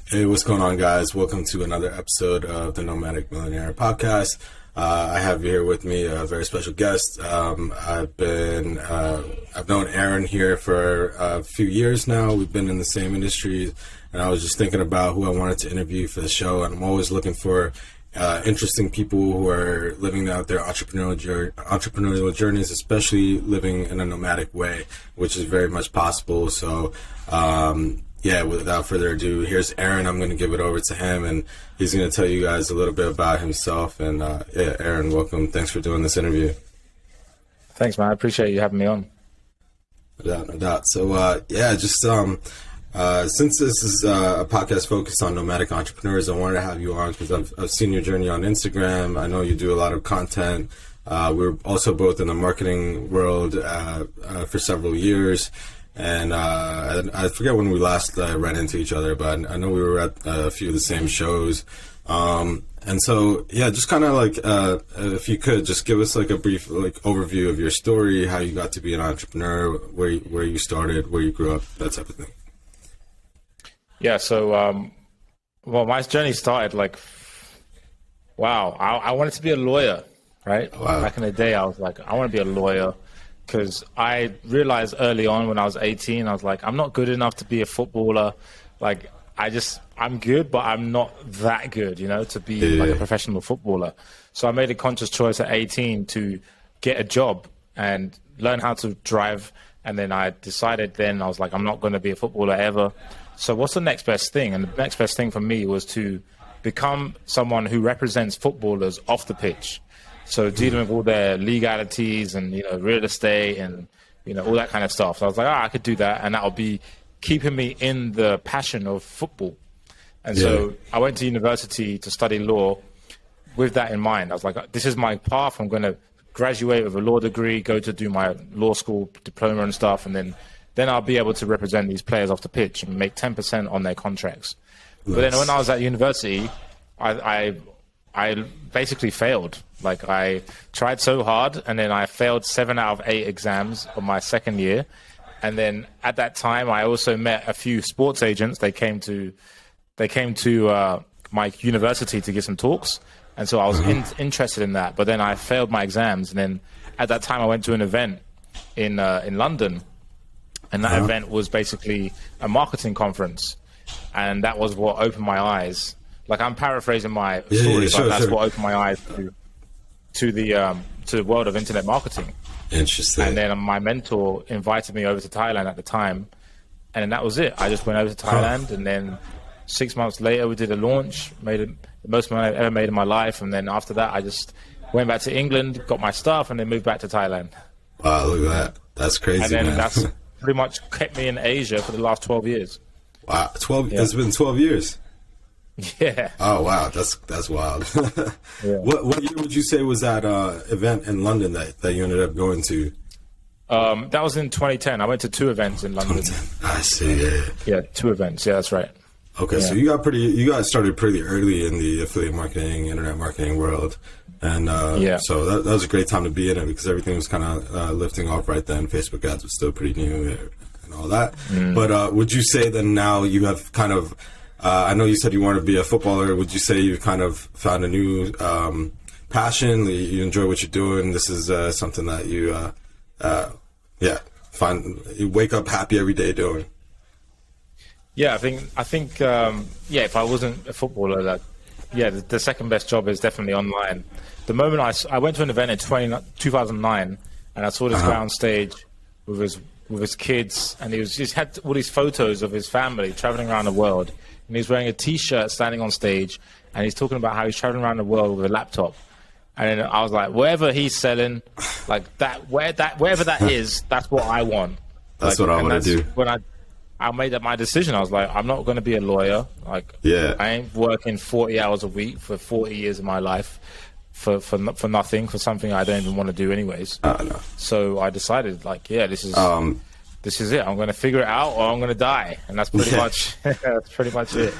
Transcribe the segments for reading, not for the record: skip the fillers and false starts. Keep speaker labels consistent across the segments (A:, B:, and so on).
A: Hey, what's going on, guys? Welcome to another episode of the Nomadic Millionaire Podcast. I have here with me a very special guest. I've known Aaron here for a few years now. We've been in the same industry, and I was just thinking about who I wanted to interview for the show. And I'm always looking for interesting people who are living out their entrepreneurial journeys, especially living in a nomadic way, which is very much possible. So, yeah, without further ado, here's Aaron. I'm going to give it over to him, and he's going to tell you guys a little bit about himself. And yeah, Aaron, welcome. Thanks for doing this interview.
B: Thanks, man. I appreciate you having me on.
A: No doubt. So, yeah, just since this is a podcast focused on nomadic entrepreneurs, I wanted to have you on because I've seen your journey on Instagram. I know you do a lot of content. We're also both in the marketing world for several years. And I forget when we last ran into each other, but I know we were at a few of the same shows. And so, yeah, just kind of like, if you could just give us like a brief like overview of your story, how you got to be an entrepreneur, where you started, where you grew up, that type of thing.
B: Yeah. So, well, my journey started like, wow, I wanted to be a lawyer, right?
A: Wow.
B: Back in the day, I was like, I want to be a lawyer. Because I realized early on when I was 18, I was like, I'm not good enough to be a footballer. Like, I'm good, but I'm not that good, to be like a professional footballer. So I made a conscious choice at 18 to get a job and learn how to drive. And then I decided I was like, I'm not going to be a footballer ever. So what's the next best thing? And the next best thing for me was to become someone who represents footballers off the pitch. So dealing with all their legalities and, real estate and, all that kind of stuff. So I was like, I could do that. And that'll be keeping me in the passion of football. And so I went to university to study law with that in mind. I was like, this is my path. I'm going to graduate with a law degree, go to do my law school diploma and stuff. And then I'll be able to represent these players off the pitch and make 10% on their contracts. Nice. But then when I was at university, I basically failed. Like I tried so hard and then I failed 7 out of 8 exams on my second year. And then at that time, I also met a few sports agents. They came to my university to give some talks. And so I was interested in that, but then I failed my exams. And then at that time I went to an event in London, and that event was basically a marketing conference. And that was what opened my eyes. Like I'm paraphrasing my story, but that's what opened my eyes to the world of internet marketing.
A: Interesting.
B: And then my mentor invited me over to Thailand at the time, and then that was it. I just went over to Thailand, and then 6 months later we did a launch, made the most money I've ever made in my life, and then after that I just went back to England, got my stuff, and then moved back to Thailand.
A: Wow, look at that. That's crazy,
B: and then
A: man.
B: That's pretty much kept me in Asia for the last 12 years.
A: Wow, 12. Yeah. It's been 12 years.
B: Yeah.
A: Oh wow, that's wild.
B: Yeah.
A: What year would you say was that event in London that you ended up going to?
B: That was in 2010. I went to 2 events in London.
A: 2010. I see.
B: Yeah, 2 events. Yeah, that's right.
A: Okay, so you guys started pretty early in the affiliate marketing, internet marketing world, and so that was a great time to be in it because everything was kind of lifting off right then. Facebook ads was still pretty new and all that. But would you say that now you have kind of I know you said you wanted to be a footballer. Would you say you've kind of found a new passion? You enjoy what you're doing. This is something that you, you wake up happy every day doing.
B: Yeah, I think, if I wasn't a footballer, the second best job is definitely online. The moment I went to an event in 2009, and I saw this guy on stage with his kids, and he had all these photos of his family traveling around the world. And he's wearing a T-shirt standing on stage, and he's talking about how he's traveling around the world with a laptop. And then I was like, wherever he's selling, like that, wherever that is, that's what I want.
A: That's what I want to do.
B: When I made up my decision, I was like, I'm not going to be a lawyer. Like, I ain't working 40 hours a week for 40 years of my life for nothing, for something I don't even want to do anyways.
A: No.
B: So I decided, this is it. I'm going to figure it out, or I'm going to die, and that's pretty much it.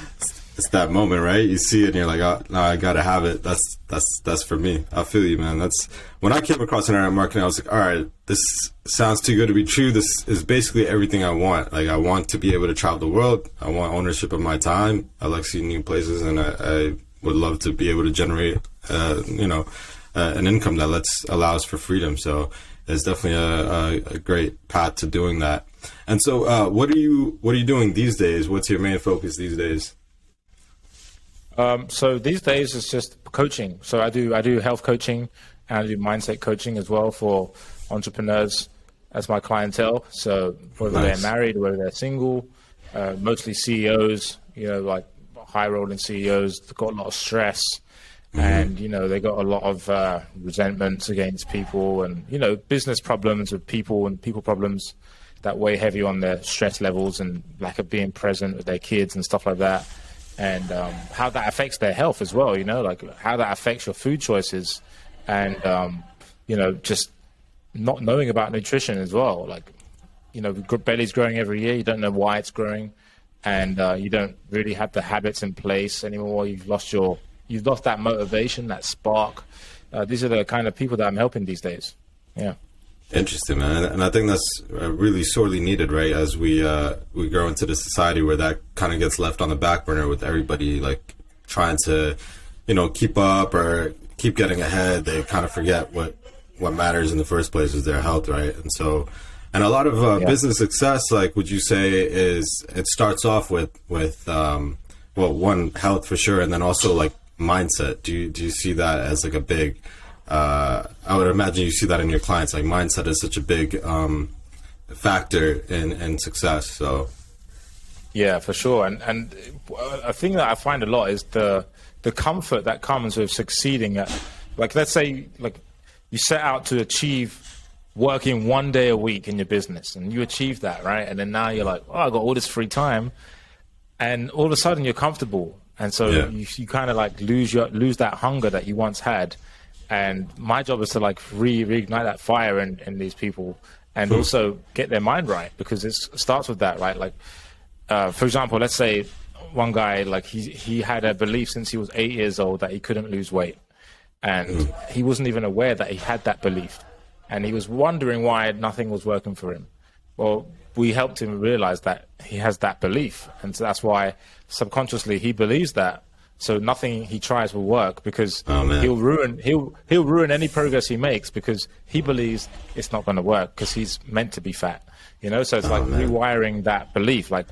A: it's that moment, right? You see it and you're like, oh, no, I gotta have it. That's for me. I feel you, man. That's when I came across internet marketing, I was like, all right, this sounds too good to be true. This is basically everything I want. Like, I want to be able to travel the world. I want ownership of my time. I like seeing new places, and I would love to be able to generate, an income that allows for freedom. So it's definitely a great path to doing that. And so, what are you doing these days? What's your main focus these days?
B: So these days it's just coaching. So I do health coaching, and I do mindset coaching as well for entrepreneurs as my clientele. So whether they're married, whether they're single, mostly CEOs, like high rolling CEOs, they've got a lot of stress, and they got a lot of resentments against people, and business problems with people, and people problems that weigh heavy on their stress levels, and lack of being present with their kids and stuff like that, and how that affects their health as well, like how that affects your food choices, and just not knowing about nutrition as well. Like, belly's growing every year, you don't know why it's growing, and you don't really have the habits in place anymore. You've lost that motivation, that spark. These are the kind of people that I'm helping these days. Yeah.
A: Interesting, man. And I think that's really sorely needed, right? As we grow into the society where that kind of gets left on the back burner, with everybody like trying to, keep up or keep getting ahead. They kind of forget what matters in the first place is their health, right? And so, and a lot of business success, like, would you say it starts off with one, health for sure, and then also like mindset. Do you see that as like a big, I would imagine you see that in your clients, like mindset is such a big factor in success. So
B: yeah, for sure. And a thing that I find a lot is the comfort that comes with succeeding at, like, let's say like you set out to achieve working 1 day a week in your business, and you achieve that, right? And then now you're like, oh, I got all this free time, and all of a sudden you're comfortable. And so you kind of like lose that hunger that you once had. And my job is to like reignite that fire in these people, and also get their mind right, because it starts with that, right? Like, for example, let's say one guy, like he had a belief since he was 8 years old that he couldn't lose weight, and he wasn't even aware that he had that belief, and he was wondering why nothing was working for him. Well, we helped him realize that he has that belief, and so that's why subconsciously he believes that. So nothing he tries will work, because he'll ruin any progress he makes, because he believes it's not going to work because he's meant to be fat. So it's like rewiring that belief, like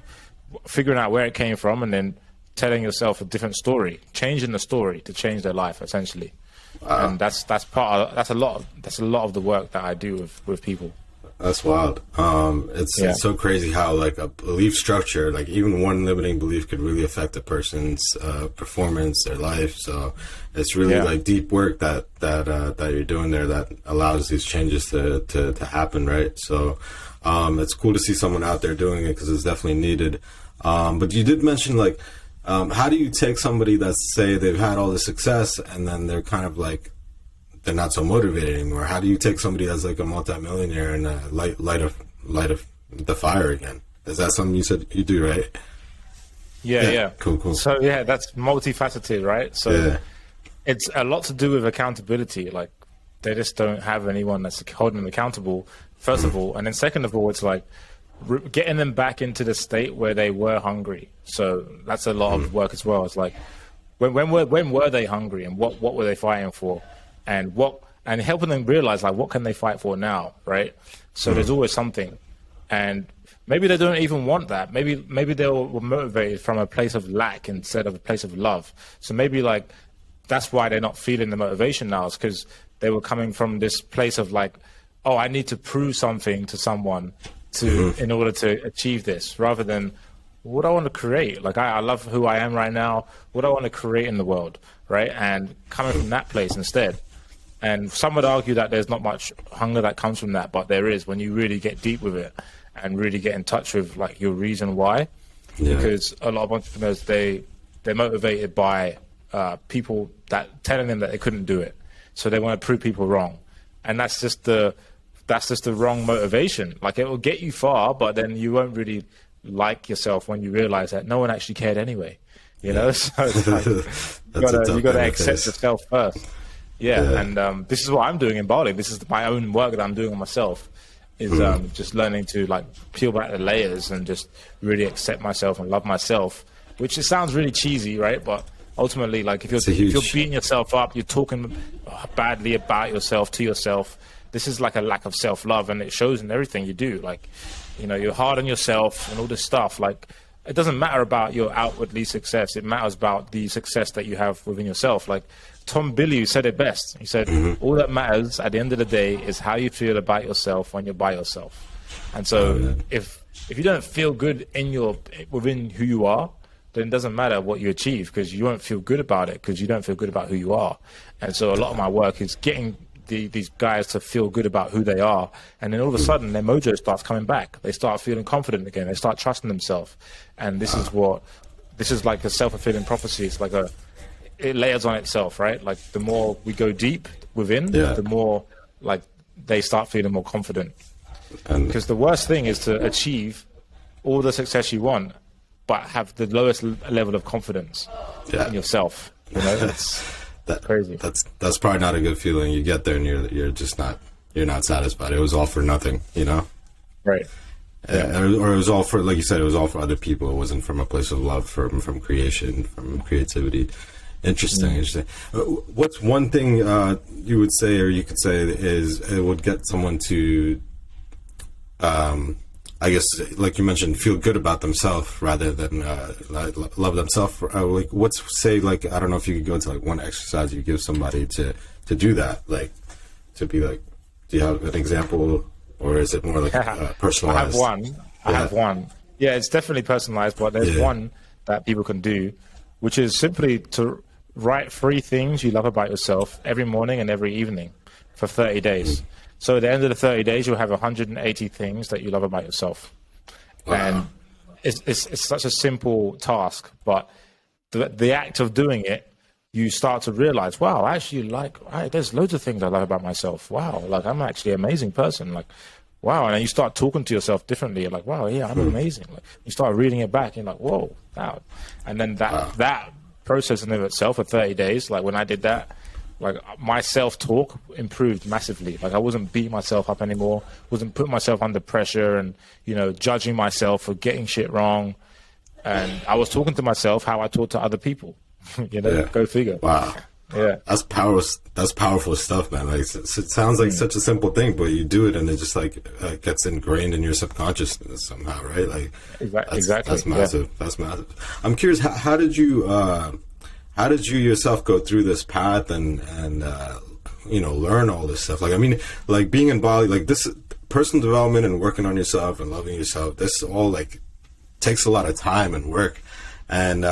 B: figuring out where it came from, and then telling yourself a different story, changing the story to change their life, essentially. And that's a lot of the work that I do with people.
A: That's wild. It's so crazy how like a belief structure, like even one limiting belief, could really affect a person's performance, their life. So it's really like deep work that you're doing there that allows these changes to happen, right? So it's cool to see someone out there doing it, because it's definitely needed. But you did mention like, how do you take somebody that's, say, they've had all the success and then they're kind of like, they're not so motivated anymore? How do you take somebody that's like a multimillionaire and light of the fire again? Is that something you said you do, right?
B: Yeah.
A: Cool.
B: So that's multifaceted, right? So it's a lot to do with accountability. Like, they just don't have anyone that's holding them accountable, first of all. And then second of all, it's like getting them back into the state where they were hungry. So that's a lot of work as well. It's like, when were they hungry, and what were they fighting for? And helping them realize, like, what can they fight for now, right? So there's always something, and maybe they don't even want that. Maybe they were motivated from a place of lack instead of a place of love. So maybe like that's why they're not feeling the motivation now, is because they were coming from this place of like, oh, I need to prove something to someone in order to achieve this, rather than what I want to create. Like, I love who I am right now. What I want to create in the world, right? And coming from that place instead. And some would argue that there's not much hunger that comes from that, but there is, when you really get deep with it and really get in touch with like your reason why. Because a lot of entrepreneurs, they're motivated by people that telling them that they couldn't do it, so they want to prove people wrong, and that's just the wrong motivation. Like, it will get you far, but then you won't really like yourself when you realize that no one actually cared anyway. you know. So it's like, you gotta accept yourself first. Yeah. And this is what I'm doing in Bali. This is my own work that I'm doing on myself. Is just learning to like peel back the layers and just really accept myself and love myself. Which it sounds really cheesy, right? But ultimately, like if you're beating yourself up, you're talking badly about yourself to yourself. This is like a lack of self-love, and it shows in everything you do. Like, you know, you're hard on yourself and all this stuff. Like, it doesn't matter about your outwardly success. It matters about the success that you have within yourself. Like Tom Bilyeu said it best. He said, all that matters at the end of the day is how you feel about yourself when you're by yourself. And so if you don't feel good within who you are, then it doesn't matter what you achieve, because you won't feel good about it because you don't feel good about who you are. And so a lot of my work is getting these guys to feel good about who they are, and then all of a sudden their mojo starts coming back. They start feeling confident again. They start trusting themselves, and this is like a self-fulfilling prophecy. It's like it layers on itself, right? Like the more we go deep within, the more like they start feeling more confident. Because the worst thing is to achieve all the success you want, but have the lowest level of confidence in yourself. You know, that's crazy.
A: That's probably not a good feeling. You get there and you're just not satisfied. It was all for nothing, you know?
B: Right.
A: Or it was all for, like you said, it was all for other people. It wasn't from a place of love, from creation, from creativity. Interesting. What's one thing you would say, or you could say, is it would get someone to, I guess, like you mentioned, feel good about themselves rather than love themselves. Like, I don't know if you could go into like one exercise you give somebody to do that, like to be like, do you have an example, or is it more like personalized?
B: I have one. Yeah, it's definitely personalized, but there's one that people can do, which is simply to write 3 things you love about yourself every morning and every evening for 30 days. So at the end of the 30 days, you'll have 180 things that you love about yourself. Wow. And it's such a simple task, but the act of doing it, you start to realize, wow, actually, there's loads of things I love about myself. Wow, like I'm actually an amazing person. Like, wow. And then you start talking to yourself differently. You're like, wow, yeah, I'm amazing. Like, you start reading it back, and you're like, whoa, wow. And then that process in of itself for 30 days, like when I did that, like my self-talk improved massively. Like I wasn't beating myself up anymore, wasn't putting myself under pressure and, you know, judging myself for getting shit wrong. And I was talking to myself how I talk to other people, you know, go figure.
A: Wow.
B: Yeah.
A: That's powerful stuff, man. Like it sounds like such a simple thing, but you do it and it just like gets ingrained in your subconsciousness somehow, right? Like
B: exactly.
A: That's massive. That's massive. I'm curious, how did you yourself go through this path and you know, learn all this stuff? Like, I mean, like being in Bali, like this personal development and working on yourself and loving yourself, this all like takes a lot of time and work. And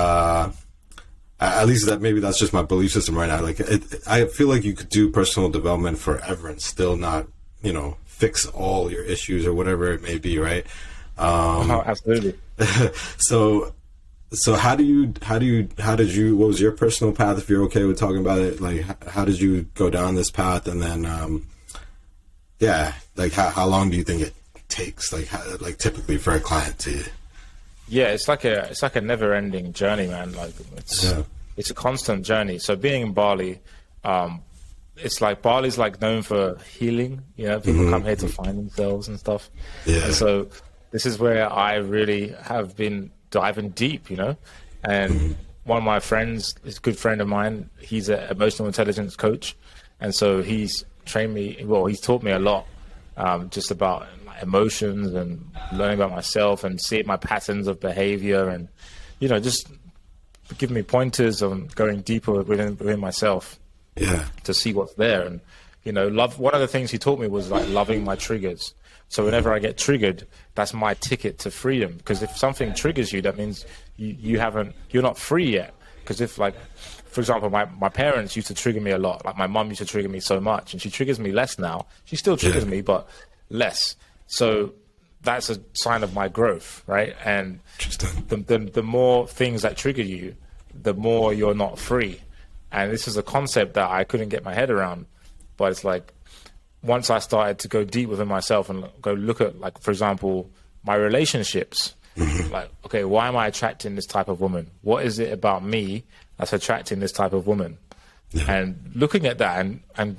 A: at least that's just my belief system right now. Like I feel like you could do personal development forever and still not, you know, fix all your issues or whatever it may be, right?
B: Absolutely.
A: So how did you, what was your personal path, if you're okay with talking about it? Like, how did you go down this path? And then, like how long do you think it takes? Like typically for a client to...
B: Yeah, it's like a never ending journey, man. Like it's a constant journey. So being in Bali, it's like Bali's like known for healing, you know, people come here to find themselves and stuff. Yeah. And so this is where I really have been diving deep, you know, and one of my friends, is a good friend of mine, he's an emotional intelligence coach, and so he's trained me, well, he's taught me a lot just about emotions and learning about myself and seeing my patterns of behavior, and you know, just giving me pointers on going deeper within myself to see what's there. And you know, one of the things he taught me was like loving my triggers. So whenever I get triggered, that's my ticket to freedom. Because if something triggers you, that means you're not free yet. Because if, like, for example, my parents used to trigger me a lot. Like my mum used to trigger me so much, and she triggers me less now. She still triggers me, but less. So that's a sign of my growth, right? And the more things that trigger you, the more you're not free. And this is a concept that I couldn't get my head around. But it's like, once I started to go deep within myself and go look at, like, for example, my relationships, Like, okay, why am I attracting this type of woman? What is it about me that's attracting this type of woman? And looking at that and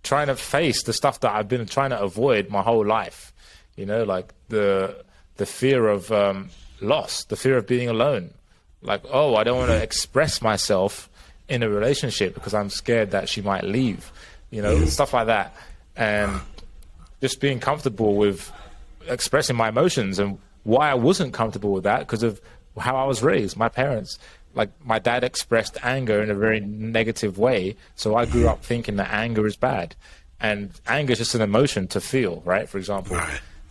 B: trying to face the stuff that I've been trying to avoid my whole life, you know, like the fear of loss, the fear of being alone. Like, oh, I don't want to express myself in a relationship because I'm scared that she might leave, you know, stuff like that. And just being comfortable with expressing my emotions, and why I wasn't comfortable with that because of how I was raised. My parents, like my dad expressed anger in a very negative way. So I grew up thinking that anger is bad, and anger is just an emotion to feel, right? For example.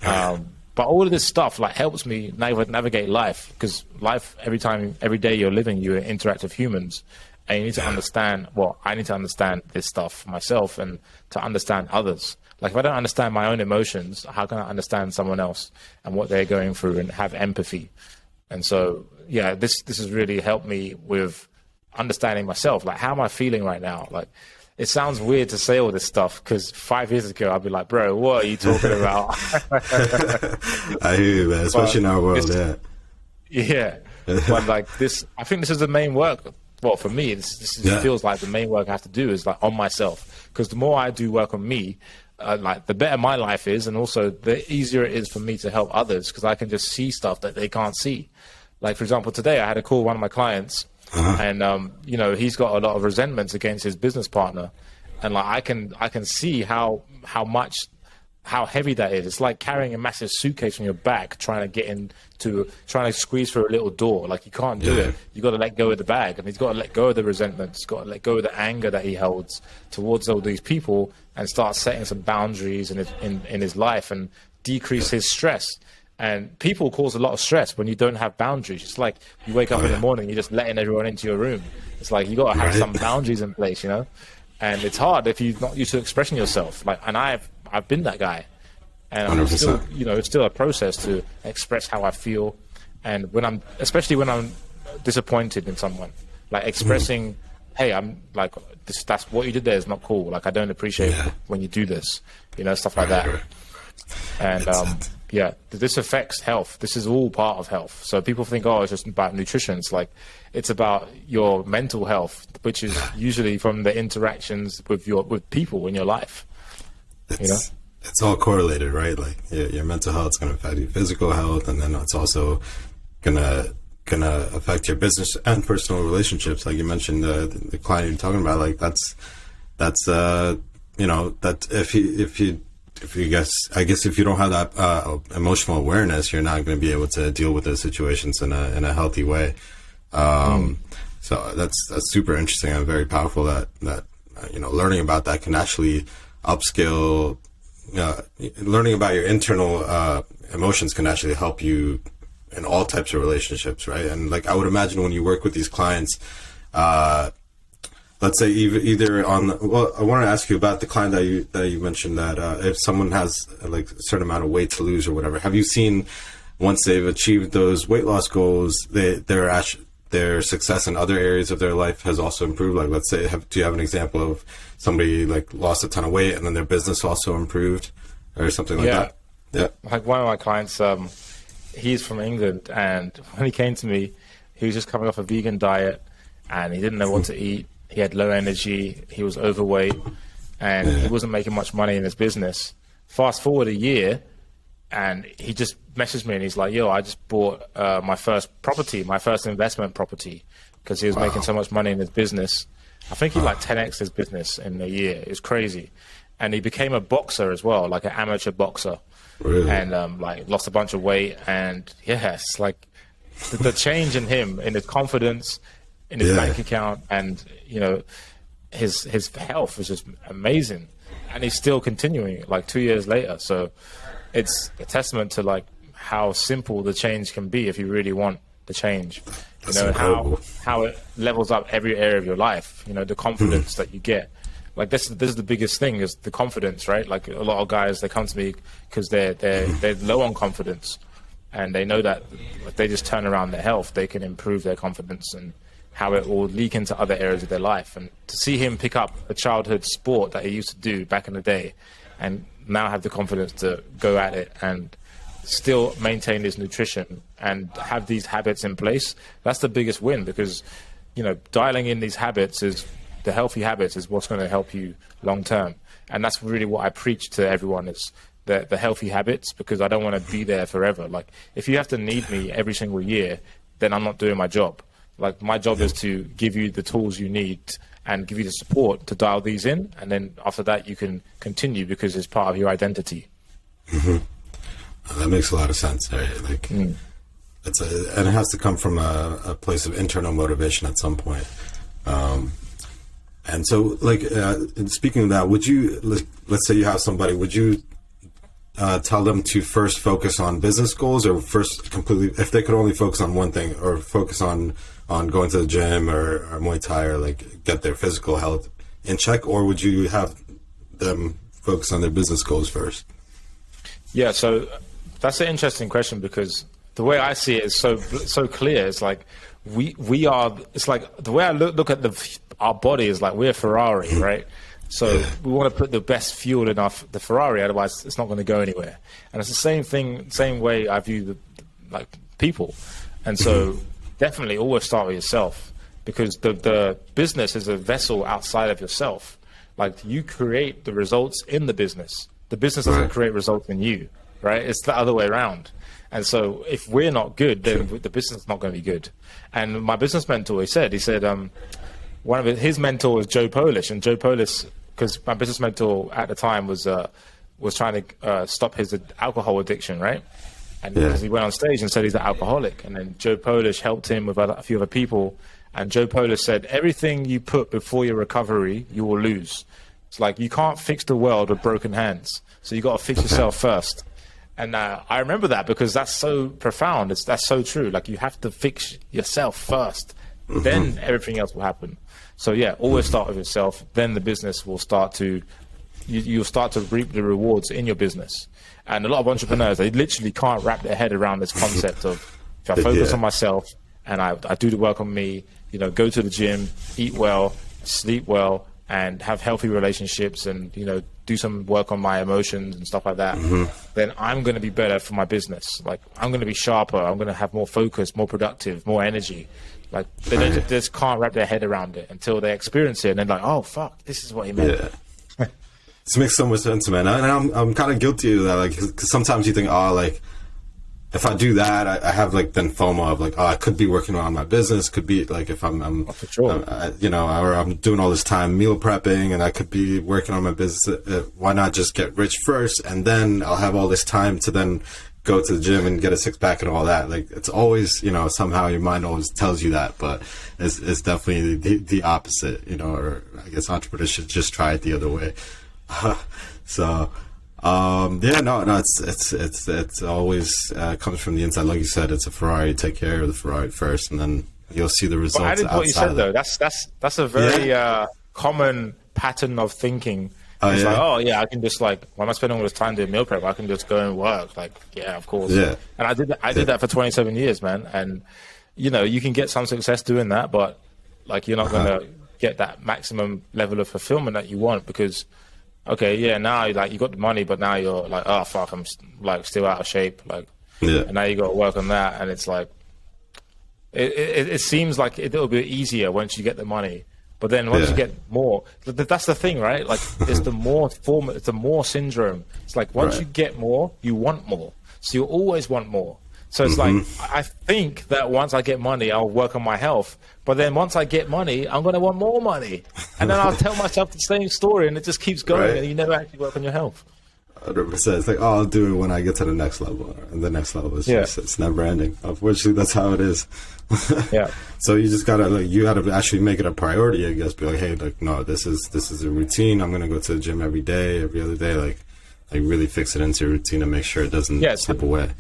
B: But all of this stuff like helps me navigate life, because life, every day you're living, you interact with humans, and you need to understand, well, I need to understand this stuff myself and to understand others. Like if I don't understand my own emotions, how can I understand someone else and what they're going through and have empathy? And so, yeah, this has really helped me with understanding myself. Like, how am I feeling right now? Like, it sounds weird to say all this stuff because 5 years ago, I'd be like, bro, what are you talking about?
A: I hear you, man, especially in our world,
B: Yeah. But like this, I think this is the main work. Well, for me, this feels like the main work I have to do is like on myself. Because the more I do work on me, like the better my life is, and also the easier it is for me to help others because I can just see stuff that they can't see. Like, for example, today I had to call one of my clients, and you know, he's got a lot of resentments against his business partner, and like I can see how heavy that is. It's like carrying a massive suitcase on your back, trying to squeeze through a little door. Like, you can't do it. You got to let go of the bag, and he's got to let go of the resentment. He's got to let go of the anger that he holds towards all these people, and start setting some boundaries in his life and decrease his stress. And people cause a lot of stress when you don't have boundaries. It's like you wake up in the morning, you're just letting everyone into your room. It's like you got to have some boundaries in place, you know. And it's hard if you're not used to expressing yourself. Like, and I've been that guy, and I'm still, you know, it's still a process to express how I feel. And especially when I'm disappointed in someone, like expressing, hey, I'm like, that's what you did there is not cool. Like, I don't appreciate when you do this, you know, stuff like that. And yeah, this affects health. This is all part of health. So people think, oh, it's just about nutrition. It's like, it's about your mental health, which is usually from the interactions with people in your life.
A: It's all correlated, right? Like your mental health is going to affect your physical health, and then it's also gonna affect your business and personal relationships. Like you mentioned, the client you're talking about, like that's you know, that if you if you don't have that emotional awareness, you're not going to be able to deal with those situations in a healthy way. So that's super interesting and very powerful that you know, learning about that can actually upskill. Learning about your internal emotions can actually help you in all types of relationships, right? And like I would imagine when you work with these clients, let's say either on I want to ask you about the client that you mentioned, that if someone has like a certain amount of weight to lose or whatever, have you seen once they've achieved those weight loss goals, their success in other areas of their life has also improved? Like, let's say, do you have an example of somebody like lost a ton of weight and then their business also improved or something like that? Yeah.
B: Like one of my clients, he's from England, and when he came to me, he was just coming off a vegan diet and he didn't know what to eat. He had low energy, he was overweight, and he wasn't making much money in his business. Fast forward a year, and he just messaged me and he's like, yo, I just bought my first investment property, because he was making so much money in his business. I think he like 10x his business in a year. It's crazy. And he became a boxer as well, like an amateur boxer.
A: Really?
B: And like lost a bunch of weight. And yes, like the change in him, in his confidence, in his bank account, and you know, his health was just amazing. And he's still continuing like 2 years later. So it's a testament to like how simple the change can be if you really want the change. You know, how it levels up every area of your life. You know, the confidence that you get. Like this is the biggest thing, is the confidence, right? Like a lot of guys, they come to me because they're low on confidence, and they know that if they just turn around their health, they can improve their confidence, and how it will leak into other areas of their life. And to see him pick up a childhood sport that he used to do back in the day, and now have the confidence to go at it and still maintain his nutrition and have these habits in place, that's the biggest win, because, you know, dialing in these habits is the healthy habits is what's going to help you long term. And that's really what I preach to everyone, is the healthy habits, because I don't want to be there forever. Like, if you have to need me every single year, then I'm not doing my job. Like, my job is to give you the tools you need and give you the support to dial these in. And then after that, you can continue because it's part of your identity.
A: That makes a lot of sense. Right? Like, and it has to come from a place of internal motivation at some point. And so, like, speaking of that, would you, let's say you have somebody, would you tell them to first focus on business goals, or first completely, if they could only focus on one thing, or focus on going to the gym or Muay Thai, or like get their physical health in check, or would you have them focus on their business goals first? Yeah,
B: so that's an interesting question, because the way I see it is so clear. It's like we are. It's like the way I look at our body is like we're a Ferrari, right? So we want to put the best fuel in the Ferrari, otherwise it's not going to go anywhere. And it's the same way I view like people. And so definitely always start with yourself, because the business is a vessel outside of yourself. Like, you create the results in the business. The business doesn't create results in you, right? It's the other way around. And so if we're not good, then the business is not going to be good. And my business mentor, he said, one of his mentor was Joe Polish, and Joe Polish, because my business mentor at the time was trying to stop his alcohol addiction, right? And because he went on stage and said he's an alcoholic, and then Joe Polish helped him with a few other people, and Joe Polish said, everything you put before your recovery, you will lose. It's like, you can't fix the world with broken hands, so you got to fix yourself first. And I remember that, because that's so profound. That's so true. Like, you have to fix yourself first, then everything else will happen. So yeah, always start with yourself. Then the business will start to, you'll start to reap the rewards in your business. And a lot of entrepreneurs, they literally can't wrap their head around this concept of, if I focus on myself and I do the work on me, you know, go to the gym, eat well, sleep well, and have healthy relationships, and, you know, do some work on my emotions and stuff like that, then I'm going to be better for my business. Like, I'm going to be sharper. I'm going to have more focus, more productive, more energy. Like, they just can't wrap their head around it until they experience it, and they're like, oh, fuck, this is what he meant.
A: Yeah. This makes so much sense, man. And I'm kind of guilty of that, like, because sometimes you think, oh, like, if I do that, I have, like, then FOMO of, like, oh, I could be working on my business. Could be, like, if I'm
B: for sure.
A: you know, or I'm doing all this time meal prepping, and I could be working on my business. Why not just get rich first, and then I'll have all this time to then go to the gym and get a six-pack and all that. Like, it's always, you know, somehow your mind always tells you that, but it's definitely the opposite, you know, or I guess entrepreneurs should just try it the other way. So, it's always comes from the inside. Like you said, it's a Ferrari. Take care of the Ferrari first, and then you'll see the results.
B: But I did what you said, though. That's a very common pattern of thinking. It's like, oh yeah, I can just, like, why am I spending all this time doing meal prep? I can just go and work. Like, yeah, of course. Yeah. And I did that for 27 years, man. And, you know, you can get some success doing that, but, like, you're not going to get that maximum level of fulfillment that you want, because, okay, yeah, now, like, you got the money, but now you're like, oh fuck, I'm like still out of shape. Like, and now you got to work on that. And it's like, it seems like it'll be easier once you get the money. But then once you get more, that's the thing, right? Like, it's the more syndrome. It's like, once you get more, you want more. So you always want more. So it's like, I think that once I get money, I'll work on my health. But then once I get money, I'm going to want more money. And then I'll tell myself the same story, and it just keeps going, and you never actually work on your health.
A: 100%. It's like, oh, I'll do it when I get to the next level. And the next level is just, it's never ending. Unfortunately, that's how it is. So you just gotta, like, you gotta actually make it a priority, I guess. Be like, hey, like, no, this is a routine. I'm gonna go to the gym every day, every other day. Like really fix it into a routine and make sure it doesn't slip away.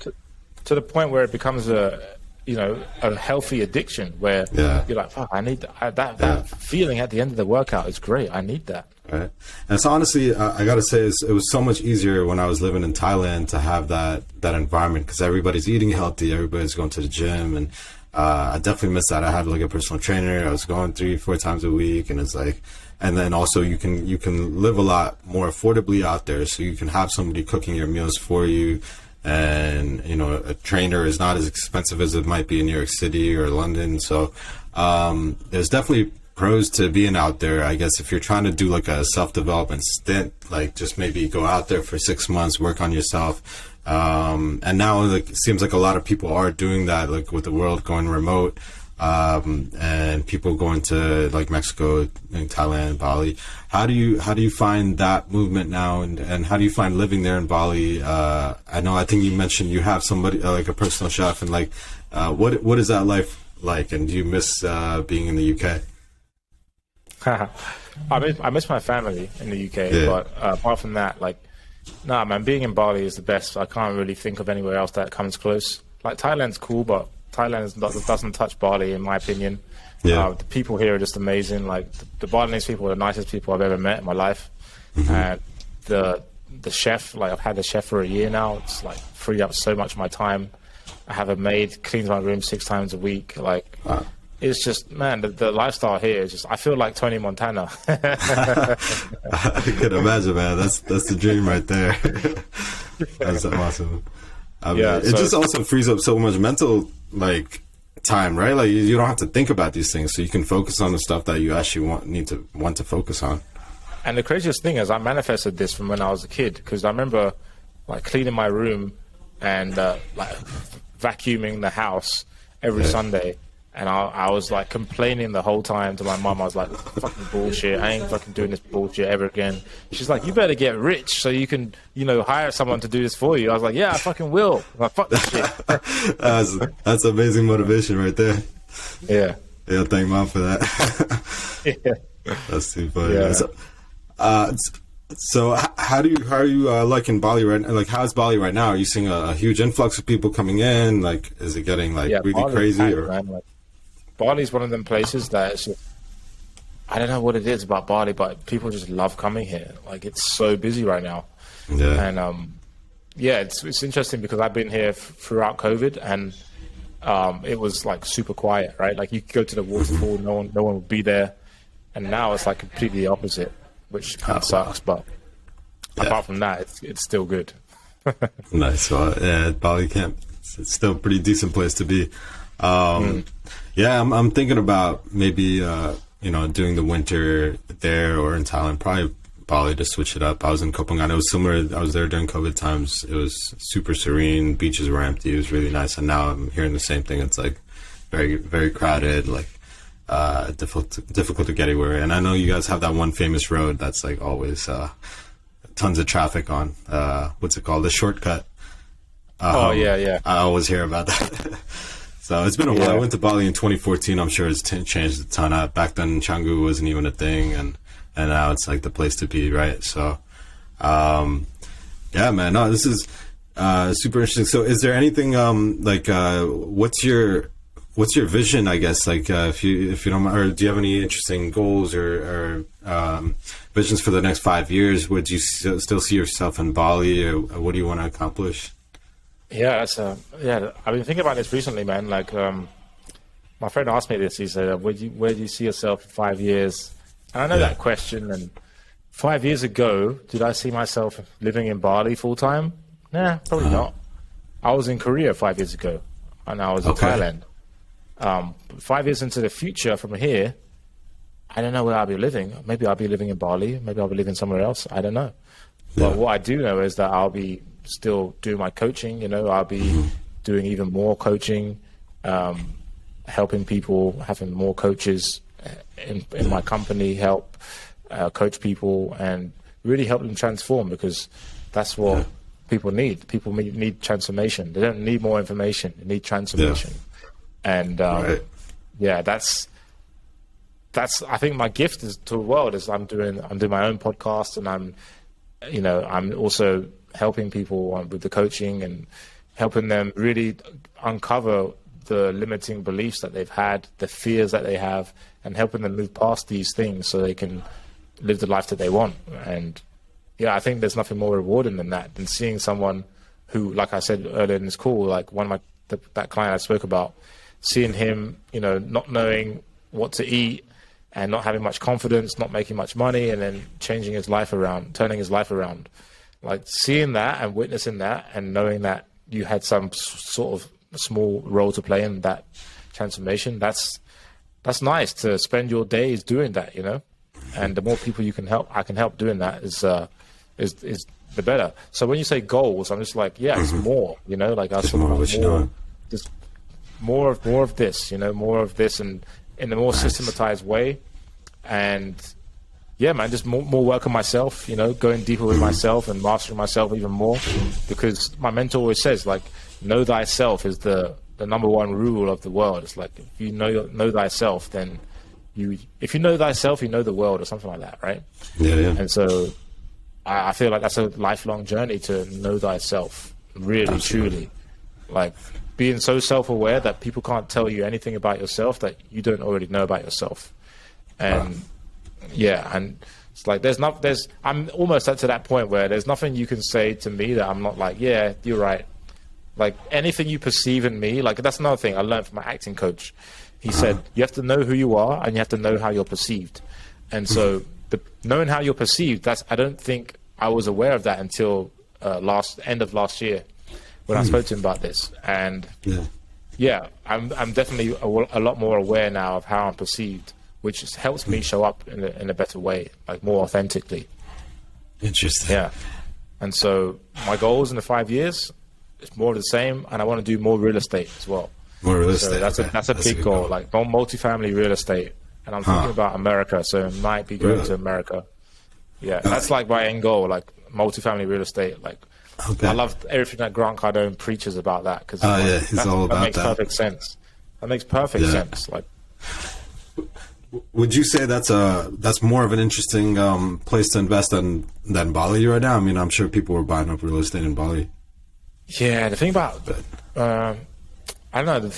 B: To the point where it becomes a healthy addiction, where you're like, fuck, I need that feeling at the end of the workout is great. I need that.
A: Right. And so honestly, I got to say, it was so much easier when I was living in Thailand to have that environment, because everybody's eating healthy, everybody's going to the gym, and I definitely missed that. I had like a personal trainer. I was going 3-4 times a week, and it's like, and then also you can live a lot more affordably out there, so you can have somebody cooking your meals for you. and a trainer is not as expensive as it might be in New York City or London. So there's definitely pros to being out there. I guess if you're trying to do like a self-development stint, like just maybe go out there for 6 months, work on yourself. And now like it seems like a lot of people are doing that, like with the world going remote, and people going to like Mexico and Thailand, Bali. How do you find that movement now, and how do you find living there in Bali? I think you mentioned you have somebody like a personal chef, and like what is that life like, and do you miss being in the UK?
B: I miss my family in the UK, but apart from that, like, nah, man, being in Bali is the best. I can't really think of anywhere else that comes close. Like, Thailand's cool, but Thailand doesn't touch Bali, in my opinion. The people here are just amazing. Like, the Balinese people are the nicest people I've ever met in my life. And the chef, like, I've had a chef for a year now. It's like freed up so much of my time. I have a maid cleans my room 6 times a week. Like, wow. It's just, man, the lifestyle here is just, I feel like Tony Montana.
A: I can imagine, man. That's the dream right there. That's awesome. I mean, it just also frees up so much mental, like, time, right? Like, you don't have to think about these things, so you can focus on the stuff that you actually want to focus on.
B: And the craziest thing is I manifested this from when I was a kid, because I remember, like, cleaning my room and, like, vacuuming the house every Sunday. And I was like complaining the whole time to my mum. I was like, fucking bullshit. I ain't fucking doing this bullshit ever again. She's like, you better get rich so you can, hire someone to do this for you. I was like, yeah, I fucking will. I'm like, fuck this shit.
A: That's amazing motivation right there.
B: Yeah.
A: Yeah, thank mom for that. Yeah. That's too funny. Yeah. So how are you liking Bali right now? Like, how's Bali right now? Are you seeing a huge influx of people coming in? Like, is it getting like really Bali's crazy?
B: Bali's one of them places that it's just, I don't know what it is about Bali, but people just love coming here. Like, it's so busy right now. Yeah. And it's interesting because I've been here throughout COVID, and it was like super quiet, right? Like, you could go to the waterfall, no one would be there, and now it's like completely the opposite, which kind of sucks. But apart from that, it's still good.
A: Nice. Well, Bali camp, it's still a pretty decent place to be. Yeah, I'm thinking about maybe doing the winter there or in Thailand. Probably Bali to switch it up. I was in Koh Phangan. It was similar. I was there during COVID times. It was super serene. Beaches were empty. It was really nice. And now I'm hearing the same thing. It's like very, very crowded. Like difficult to get anywhere. And I know you guys have that one famous road that's like always tons of traffic on. What's it called? The shortcut.
B: Yeah.
A: I always hear about that. So it's been a while. I went to Bali in 2014. I'm sure it's changed a ton. Back then, Canggu wasn't even a thing, and now it's like the place to be, right? So, yeah, man. No, this is super interesting. So, is there anything what's your vision? I guess if you don't mind, or do you have any interesting goals or visions for the next 5 years? Would you still see yourself in Bali, or what do you want to accomplish?
B: Yeah, I've been thinking about this recently, man. Like, my friend asked me this. He said, where do you see yourself in 5 years? And I know that question. And 5 years ago, did I see myself living in Bali full time? Nah, probably not. I was in Korea 5 years ago, and I was in Thailand. 5 years into the future from here, I don't know where I'll be living. Maybe I'll be living in Bali. Maybe I'll be living somewhere else. I don't know. But what I do know is that I'll be still doing my coaching. I'll be doing even more coaching, helping people, having more coaches in my company, help coach people and really help them transform, because that's what people need. People need transformation. They don't need more information. They need transformation. And that's I think my gift is to the world is I'm doing my own podcast, and I'm also helping people with the coaching and helping them really uncover the limiting beliefs that they've had, the fears that they have, and helping them move past these things so they can live the life that they want. And I think there's nothing more rewarding than that, than seeing someone who, like I said earlier in this call, like that client I spoke about, seeing him, not knowing what to eat and not having much confidence, not making much money, and then changing his life around, turning his life around. Like, seeing that and witnessing that and knowing that you had some sort of small role to play in that transformation, that's nice to spend your days doing that, you know. And the more people I can help doing that is the better. So when you say goals, I'm just like, yeah, it's more, you know, like I was talking about more, just more of this, you know, more of this, and in a more systematized way. And yeah, man, just more work on myself, you know, going deeper with myself and mastering myself even more, because my mentor always says, like, know thyself is the number one rule of the world. It's like, if you know thyself, then if you know thyself, you know the world, or something like that, right?
A: Yeah.
B: And so I feel like that's a lifelong journey to know thyself, really,
A: Absolutely.
B: truly. Like, being so self-aware that people can't tell you anything about yourself that you don't already know about yourself. And yeah, and it's like I'm almost to that point where there's nothing you can say to me that I'm not like, yeah, you're right. Like, anything you perceive in me, like, that's another thing I learned from my acting coach. He said, you have to know who you are, and you have to know how you're perceived. And so knowing how you're perceived, I don't think I was aware of that until end of last year when I spoke to him about this. And yeah, I'm definitely a lot more aware now of how I'm perceived, which helps me show up in a better way, like more authentically.
A: Interesting.
B: Yeah. And so my goals in the 5 years, it's more of the same, and I want to do more real estate as well.
A: More real estate.
B: So that's a big goal, like multifamily real estate. And I'm thinking about America, so it might be going to America. Yeah, that's like my end goal, like multifamily real estate. Like, I love everything that Grant Cardone preaches about that, because
A: he's all about that.
B: That makes perfect sense. That makes perfect sense. Like,
A: would you say that's more of an interesting place to invest than Bali right now? I mean, I'm sure people were buying up real estate in Bali.
B: Yeah, the thing about I don't know.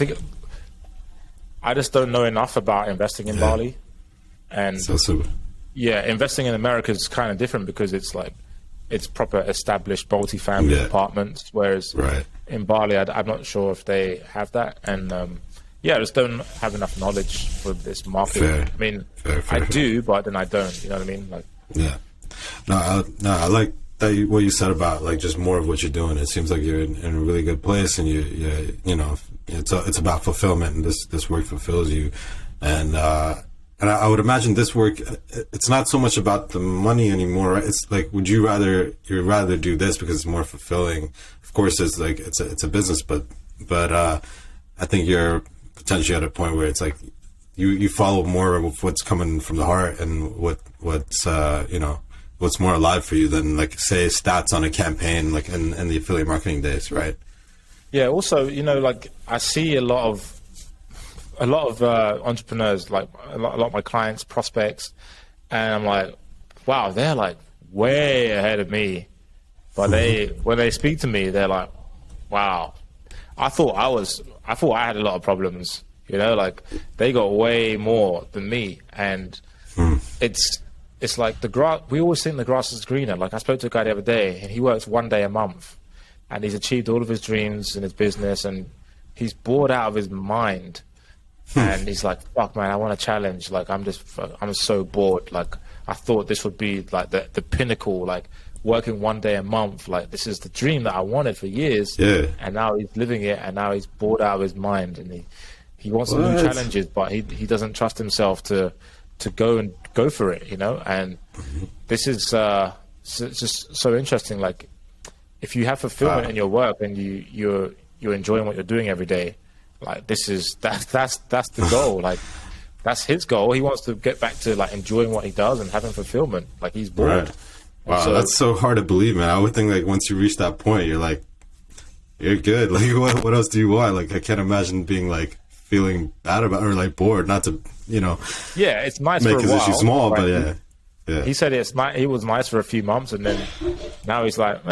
B: I just don't know enough about investing in Bali, and yeah, investing in America is kind of different because it's like it's proper established multifamily apartments, whereas in Bali, I'm not sure if they have that, and I just don't have enough knowledge for this market. I mean, I do, but then I don't. You know what I mean? Like,
A: I like that what you said about like just more of what you're doing. It seems like you're in a really good place, and you know. It's about fulfillment, and this work fulfills you, and I would imagine this work. It's not so much about the money anymore, right? It's like, you'd rather do this because it's more fulfilling. Of course, it's like it's a business, but I think you're potentially at a point where it's like you follow more of what's coming from the heart and what's more alive for you than, like, say, stats on a campaign, like in the affiliate marketing days, right?
B: Yeah. Also, you know, like, I see a lot of entrepreneurs, like a lot of my clients, prospects, and I'm like, wow, they're like way ahead of me. But when they speak to me, they're like, wow, I thought I had a lot of problems. You know, like, they got way more than me, and it's like the grass. We always think the grass is greener. Like, I spoke to a guy the other day, and he works 1 day a month. And he's achieved all of his dreams in his business, and he's bored out of his mind. And he's like, fuck, man, I want a challenge. Like, I'm so bored. Like, I thought this would be like the pinnacle, like working 1 day a month. Like, this is the dream that I wanted for years. Yeah. And now he's living it, and now he's bored out of his mind. And he wants some new challenges, but he doesn't trust himself to go for it, you know? And this is it's just so interesting. Like, if you have fulfillment in your work and you're enjoying what you're doing every day, like, that's the goal. Like, that's his goal. He wants to get back to, like, enjoying what he does and having fulfillment. Like, he's bored.
A: Right. Wow, so, that's so hard to believe, man. I would think, like, once you reach that point, you're like, you're good. Like, what else do you want? Like, I can't imagine being, like, feeling bad about, or, like, bored. Not to, you know.
B: Yeah, it's nice
A: make
B: for a
A: his
B: while.
A: issue small,
B: right?
A: But yeah.
B: He said he was nice for a few months, and then now he's like,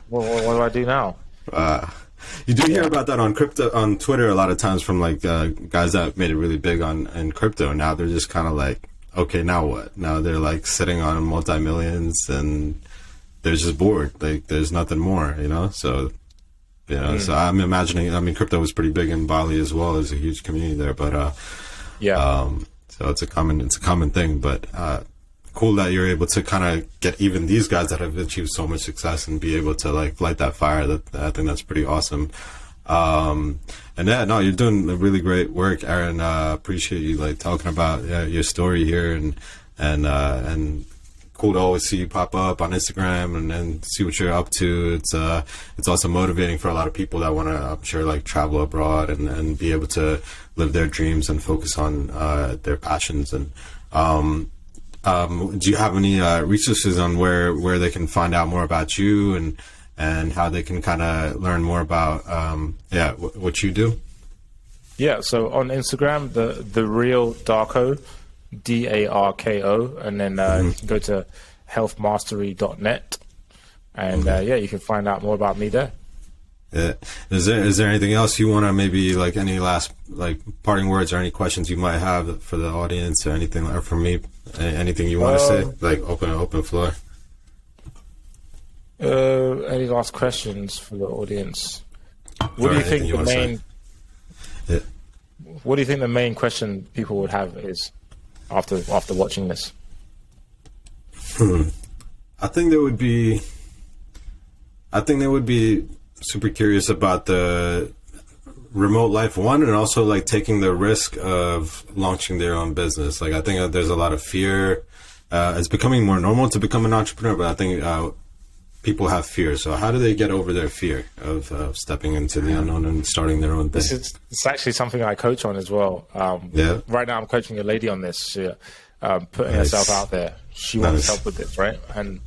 B: what do I do now?
A: You do hear about that on Twitter a lot of times from, like, guys that made it really big in crypto. Now they're just kind of like, okay, now what? Now they're, like, sitting on multi-millions, and they're just bored. Like, there's nothing more, you know? So, you know, so I'm imagining, I mean, crypto was pretty big in Bali as well. There's a huge community there, but so it's a common thing. But cool that you're able to kind of get even these guys that have achieved so much success and be able to like light that fire. I think that's pretty awesome. And yeah, no, you're doing really great work, Aaron. Appreciate you like talking about your story here, and cool to always see you pop up on Instagram and see what you're up to. It's also motivating for a lot of people that want to, I'm sure, like travel abroad and be able to live their dreams and focus on their passions. And do you have any resources on where they can find out more about you and how they can kind of learn more about what you do?
B: Yeah, so on Instagram, the real Darko, Darko, and then you can go to healthmastery.net, and you can find out more about me there.
A: Yeah. Is there anything else you want to maybe like any last like parting words or any questions you might have for the audience or anything, or for me, anything you want to say, like open floor?
B: Any last questions for the audience? What do you think the main?
A: Yeah.
B: What do you think the main question people would have is after watching this?
A: I think they would be super curious about the remote life one, and also like taking the risk of launching their own business. Like I think that there's a lot of fear. It's becoming more normal to become an entrepreneur, but I think people have fear. So how do they get over their fear of stepping into the unknown and starting their own thing?
B: It's actually something I coach on as well. Right now I'm coaching a lady on this, putting herself out there. She wants help with this, right? And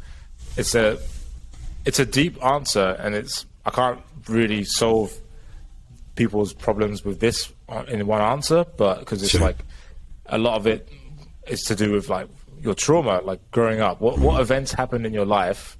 B: it's a deep answer, and I can't really solve people's problems with this in one answer, but because it's like a lot of it is to do with like your trauma, like growing up. What events happened in your life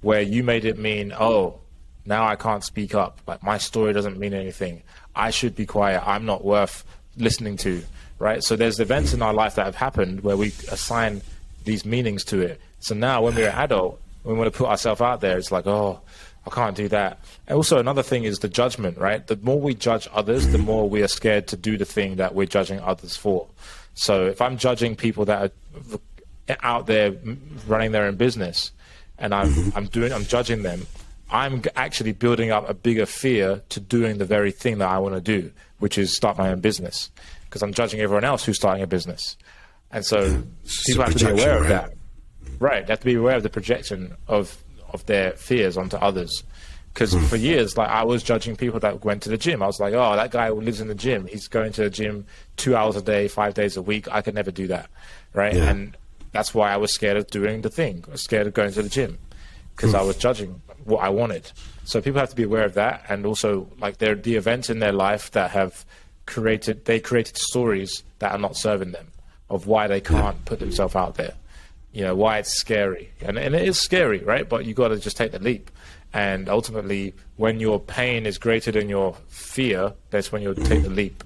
B: where you made it mean, oh, now I can't speak up. Like my story doesn't mean anything. I should be quiet. I'm not worth listening to, right? So there's events in our life that have happened where we assign these meanings to it. So now when we're an adult, we want to put ourselves out there. It's like, oh, I can't do that. And also another thing is the judgment, right? The more we judge others, the more we are scared to do the thing that we're judging others for. So if I'm judging people that are out there running their own business, and I'm judging them, I'm actually building up a bigger fear to doing the very thing that I want to do, which is start my own business, because I'm judging everyone else who's starting a business. And so people have to be aware of that. Right, they have to be aware of the projection of their fears onto others. Because for years, like I was judging people that went to the gym. I was like, oh, that guy who lives in the gym, he's going to the gym 2 hours a day, 5 days a week. I could never do that, right? Yeah. And that's why I was scared of doing the thing. I was scared of going to the gym because I was judging what I wanted. So people have to be aware of that. And also, like, they're the events in their life that have created stories that are not serving them, of why they can't put themselves out there. You know, why it's scary. And it is scary, right? But you got to just take the leap. And ultimately, when your pain is greater than your fear, that's when you'll take the leap.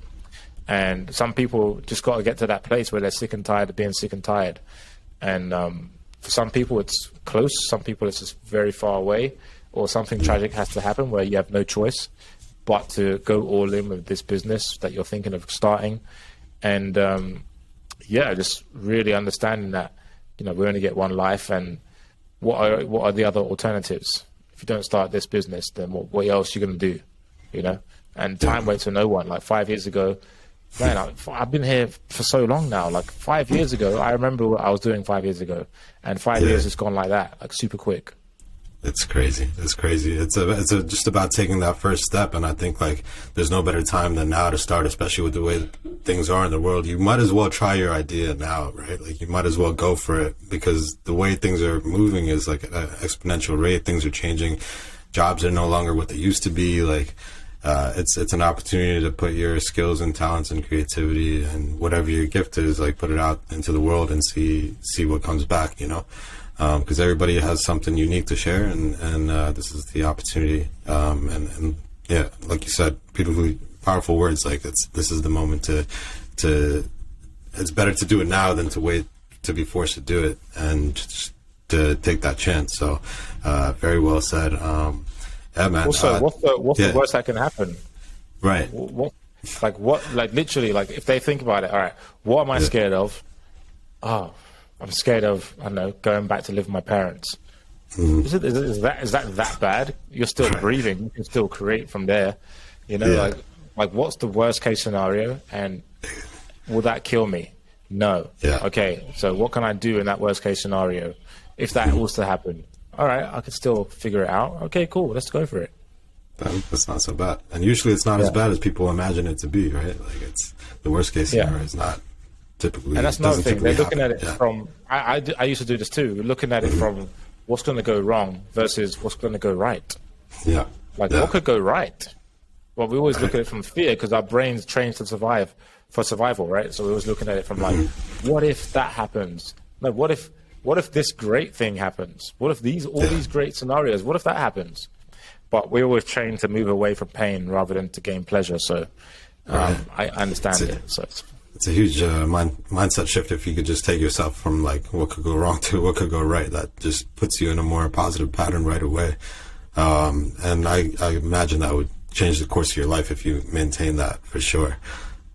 B: And some people just got to get to that place where they're sick and tired of being sick and tired. And for some people, it's close. Some people, it's just very far away. Or something tragic has to happen where you have no choice but to go all in with this business that you're thinking of starting. And, just really understanding that, you know, we only get one life, and what are the other alternatives? If you don't start this business, then what else are you going to do? You know, and time waits for no one. Like 5 years ago, man, I've been here for so long now. Like 5 years ago, I remember what I was doing 5 years ago, and 5 years has gone like that, like super quick.
A: It's crazy. It's crazy. It's just about taking that first step. And I think like there's no better time than now to start, especially with the way things are in the world. You might as well try your idea now, right? Like you might as well go for it, because the way things are moving is like an exponential rate. Things are changing. Jobs are no longer what they used to be. Like it's an opportunity to put your skills and talents and creativity and whatever your gift is, like put it out into the world and see what comes back, you know? Because everybody has something unique to share, and this is the opportunity. And yeah, like you said, beautifully powerful words. Like this is the moment to. It's better to do it now than to wait to be forced to do it, and just to take that chance. So, very well said. Yeah, man.
B: Also, what's the worst that can happen?
A: Right.
B: Like literally, like if they think about it, all right, what am I scared of? Oh, I'm scared of, I don't know, going back to live with my parents. Is that bad? You're still breathing. You can still create from there. You know, like what's the worst case scenario? And will that kill me? No.
A: Yeah.
B: Okay. So what can I do in that worst case scenario? If that was to happen, all right, I could still figure it out. Okay, cool. Let's go for it.
A: That's not so bad. And usually it's not as bad as people imagine it to be, right? Like it's the worst case scenario is not typically.
B: And that's another thing. They're looking
A: happen.
B: at it from, I used to do this too, looking at it from what's going to go wrong versus what's going to go right.
A: Yeah.
B: Like what could go right? Well, we always look at it from fear because our brains trained to survive for survival, right? So we're always looking at it from like, what if that happens? No, what if this great thing happens? What if all these great scenarios? What if that happens? But we're always trained to move away from pain rather than to gain pleasure. So I understand it. So
A: it's a huge mindset shift if you could just take yourself from like what could go wrong to what could go right. That just puts you in a more positive pattern right away. And I imagine that would change the course of your life if you maintain that for sure.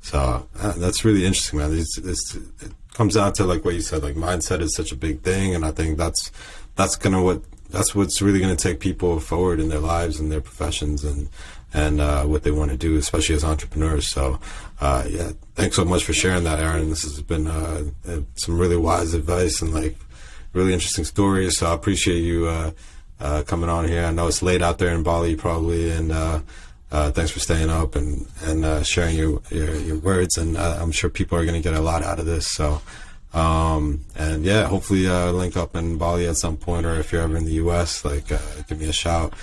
A: So that's really interesting, man. It comes down to like what you said, like mindset is such a big thing, and I think that's what's really going to take people forward in their lives and their professions and what they want to do, especially as entrepreneurs. So thanks so much for sharing that, Aaron. This has been some really wise advice and like really interesting stories. So I appreciate you coming on here. I know it's late out there in Bali probably, and thanks for staying up and sharing your words. And I'm sure people are going to get a lot out of this. So, and yeah, hopefully link up in Bali at some point, or if you're ever in the US, like give me a shout.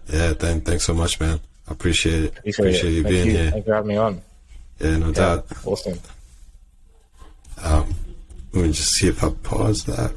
A: Thanks so much, man. I appreciate it. Appreciate you being here.
B: Thanks for having me on.
A: Yeah, no doubt.
B: Awesome.
A: Let me just see if I pause that.